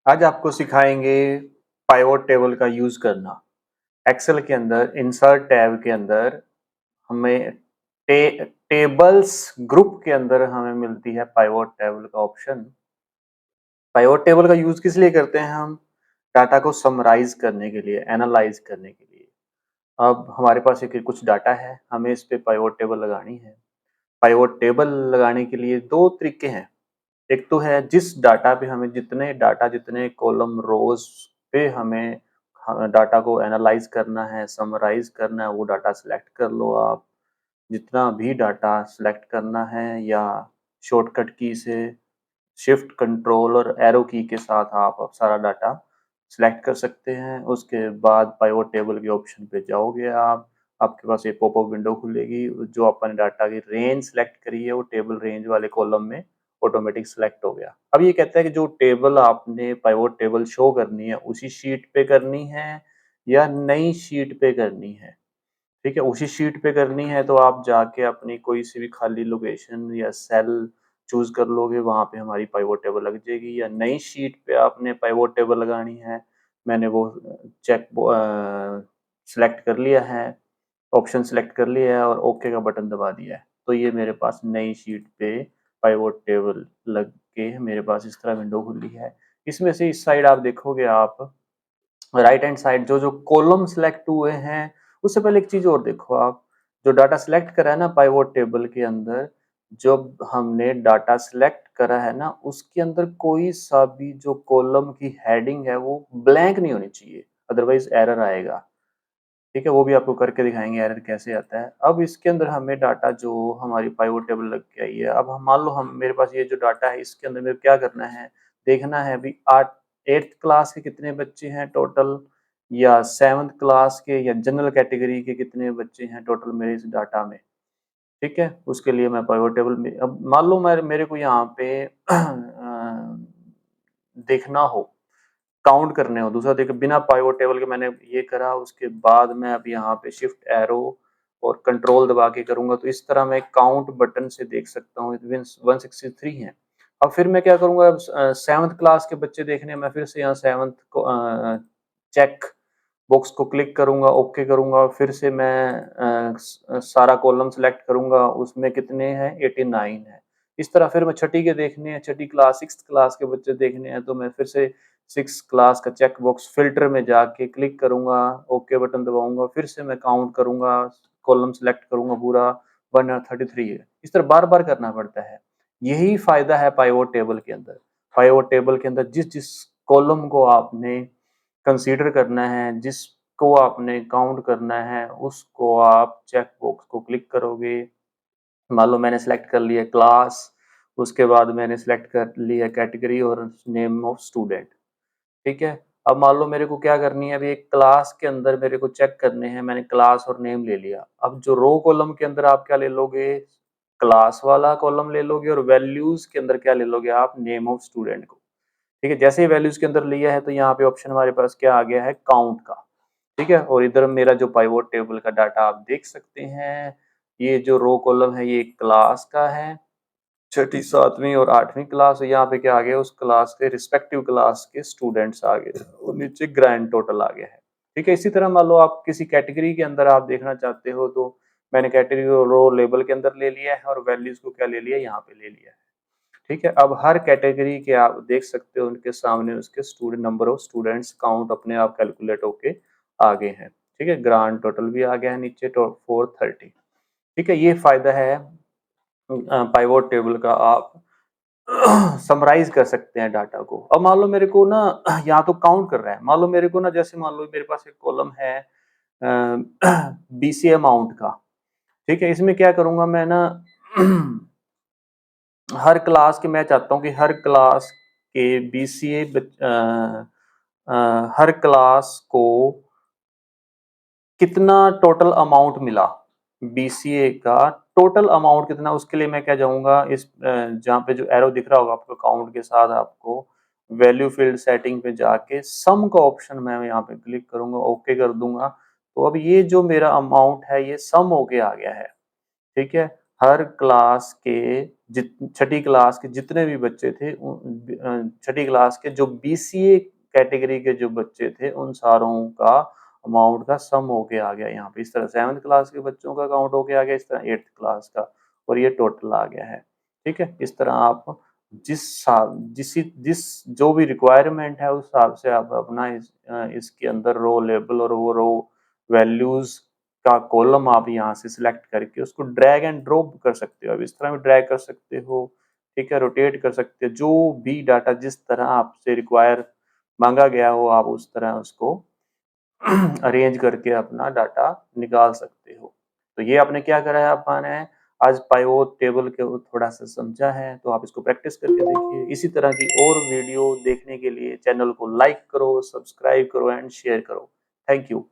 आज आपको सिखाएंगे पाइवोट टेबल का यूज करना। एक्सेल के अंदर इंसर्ट टैब के अंदर हमें टेबल्स ग्रुप के अंदर हमें मिलती है पाइवोट टेबल का ऑप्शन। पाइवोट टेबल का यूज किस लिए करते हैं हम? डाटा को समराइज करने के लिए, एनालाइज करने के लिए। अब हमारे पास एक कुछ डाटा है, हमें इस पे पाइवोट टेबल लगानी है। पाइवोट टेबल लगाने के लिए दो तरीके हैं। एक तो है जिस डाटा पे हमें जितने कॉलम रोज पे हमें डाटा को एनालाइज करना है, समराइज करना है, वो डाटा सिलेक्ट कर लो आप। जितना भी डाटा सिलेक्ट करना है या शॉर्टकट की से शिफ्ट कंट्रोल और एरो की के साथ आप सारा डाटा सिलेक्ट कर सकते हैं। उसके बाद पाइवोट टेबल के ऑप्शन पे जाओगे आप, आपके पास एक पॉपअप विंडो खुलेगी। जो अपन डाटा की रेंज सिलेक्ट करी है वो टेबल रेंज वाले कॉलम में ऑटोमेटिक सिलेक्ट हो गया। अब ये कहता है कि जो टेबल आपने पाइवोट टेबल शो करनी है उसी शीट पे करनी है या नई शीट पे करनी है। ठीक है, उसी शीट पे करनी है तो आप जाके अपनी कोई सी भी खाली लोकेशन या सेल चूज कर लोगे, वहां पे हमारी पाइवोट टेबल लग जाएगी। या नई शीट पे आपने पाइवोट टेबल लगानी है, मैंने वो चेक सेलेक्ट कर लिया है, ऑप्शन सेलेक्ट कर लिया है और ओके का बटन दबा दिया है, तो ये मेरे पास नई शीट पे पाइवोट टेबल लग के मेरे पास इस तरह विंडो खुली है। इसमें से इस साइड आप देखोगे, आप राइट हैंड साइड जो जो कॉलम सेलेक्ट हुए हैं, उससे पहले एक चीज और देखो आप। जो डाटा सेलेक्ट करा है ना पाइवोट टेबल के अंदर, जब हमने डाटा सेलेक्ट करा है ना उसके अंदर कोई सा भी जो कॉलम की हेडिंग है वो ब्लैंक नहीं होनी चाहिए, अदरवाइज एरर आएगा। ठीक है, वो भी आपको करके दिखाएंगे एरर कैसे आता है। अब इसके अंदर हमें डाटा जो हमारी पाइवोट टेबल लग के आई है, अब हम मान लो हम मेरे पास ये जो डाटा है इसके अंदर मेरे क्या करना है, देखना है अभी आठ 8th क्लास के कितने बच्चे हैं टोटल, या 7th क्लास के या जनरल कैटेगरी के कितने बच्चे हैं टोटल मेरे इस डाटा में। ठीक है, उसके लिए मैं पाइवोट टेबल में अब मान लो मेरे को यहाँ पे देखना हो, काउंट करने हो। दूसरा देखो, बिना पाइवोट टेबल के मैंने ये करा, उसके बाद मैं अब यहाँ पे शिफ्ट एरो और कंट्रोल दबा के करूंगा तो इस तरह मैं काउंट बटन से देख सकता हूँ 163 है। अब फिर मैं क्या करूंगा, 7th क्लास के बच्चे देखने, मैं फिर से यहाँ 7th को चेक बॉक्स को क्लिक करूंगा, ओके करूंगा, फिर से मैं सारा कॉलम सेलेक्ट करूंगा, उसमें कितने हैं 89 है। इस तरह फिर मैं छठी के देखने हैं, छठी क्लास 6th क्लास के बच्चे देखने हैं, तो मैं फिर से 6 क्लास का चेक बॉक्स फिल्टर में जाके क्लिक करूंगा, ओके बटन दबाऊंगा, फिर से मैं काउंट करूंगा, कॉलम सेलेक्ट करूंगा पूरा 133 है। इस तरह बार बार करना पड़ता है। यही फायदा है पाइवोट टेबल के अंदर। पाइवोट टेबल के अंदर जिस जिस कॉलम को आपने कंसीडर करना है, जिसको आपने काउंट करना है, उसको आप चेक बॉक्स को क्लिक करोगे। मान लो मैंने सेलेक्ट कर लिया क्लास, उसके बाद मैंने सेलेक्ट कर लिया कैटेगरी और नेम ऑफ स्टूडेंट। ठीक है, अब मान लो मेरे को क्या करनी है, अभी एक क्लास के अंदर मेरे को चेक करने हैं, मैंने क्लास और नेम ले लिया। अब जो रो कॉलम के अंदर आप क्या ले लोगे, क्लास वाला कॉलम ले लोगे, और वैल्यूज के अंदर क्या ले लोगे आप, नेम ऑफ स्टूडेंट को। ठीक है, जैसे ही वैल्यूज के अंदर लिया है तो यहाँ पे ऑप्शन हमारे पास क्या आ गया है, काउंट का। ठीक है, और इधर मेरा जो पाइवोट टेबल का डाटा आप देख सकते हैं, ये जो रो कॉलम है ये क्लास का है, छठी 7वीं और 8वीं क्लास। यहाँ पे क्या आ गया, उस क्लास के रिस्पेक्टिव क्लास के स्टूडेंट्स आ गए और नीचे ग्रैंड टोटल आ गया है। ठीक है, इसी तरह मान लो आप किसी कैटेगरी के अंदर आप देखना चाहते हो, तो मैंने कैटेगरी को रो लेबल के अंदर ले लिया है और वैल्यूज को क्या ले लिया, यहाँ पे ले लिया है। ठीक है, अब हर कैटेगरी के आप देख सकते हो उनके सामने उसके student number of students count अपने आप कैलकुलेट होके आ गए हैं। ठीक है, ग्रांड टोटल भी आ गया है नीचे 430। ठीक है, ये फायदा है पाइवोट टेबल का। आप समराइज कर सकते हैं डाटा को। अब मान लो मेरे को ना यहाँ तो काउंट कर रहा है, मान लो मेरे को ना, जैसे मान लो मेरे पास एक कॉलम है बीसीए अमाउंट का। ठीक है, इसमें क्या करूंगा मैं ना हर क्लास के, मैं चाहता हूँ कि हर क्लास के बीसीए हर क्लास को कितना टोटल अमाउंट मिला, बीसीए का टोटल अमाउंट कितना। उसके लिए मैं क्या जाऊंगा, इस जहाँ पे जो एरो दिख रहा होगा आपको काउंट के साथ, आपको वैल्यू फील्ड सेटिंग पे जाके सम का ऑप्शन मैं यहाँ पे क्लिक करूंगा, ओके कर दूंगा। तो अब ये जो मेरा अमाउंट है ये सम होके आ गया है। ठीक है, हर क्लास के छठी क्लास के जितने भी बच्चे थे, छठी क्लास के जो बीसीए कैटेगरी के जो बच्चे थे, उन सारों का अमाउंट का सम होके आ गया यहाँ पे। इस तरह 7th क्लास के बच्चों का काउंट होके आ गया, इस तरह 8th क्लास का, और ये टोटल आ गया है। ठीक है, इस तरह आप जिस साल जिस जो भी रिक्वायरमेंट है उस हिसाब से आप अपना इसके अंदर रो लेबल और वो रो वैल्यूज का कॉलम आप यहाँ से सिलेक्ट करके उसको ड्रैग एंड ड्रॉप कर सकते हो। अब इस तरह भी ड्रैग कर सकते हो, ठीक है, रोटेट कर सकते हो, जो भी डाटा जिस तरह आपसे रिक्वायर मांगा गया हो आप उस तरह उसको अरेंज करके अपना डाटा निकाल सकते हो। तो ये आपने क्या करा है, आपने आज पाइवोट टेबल के थोड़ा सा समझा है, तो आप इसको प्रैक्टिस करके देखिए। इसी तरह की और वीडियो देखने के लिए चैनल को लाइक करो, सब्सक्राइब करो एंड शेयर करो। Thank you.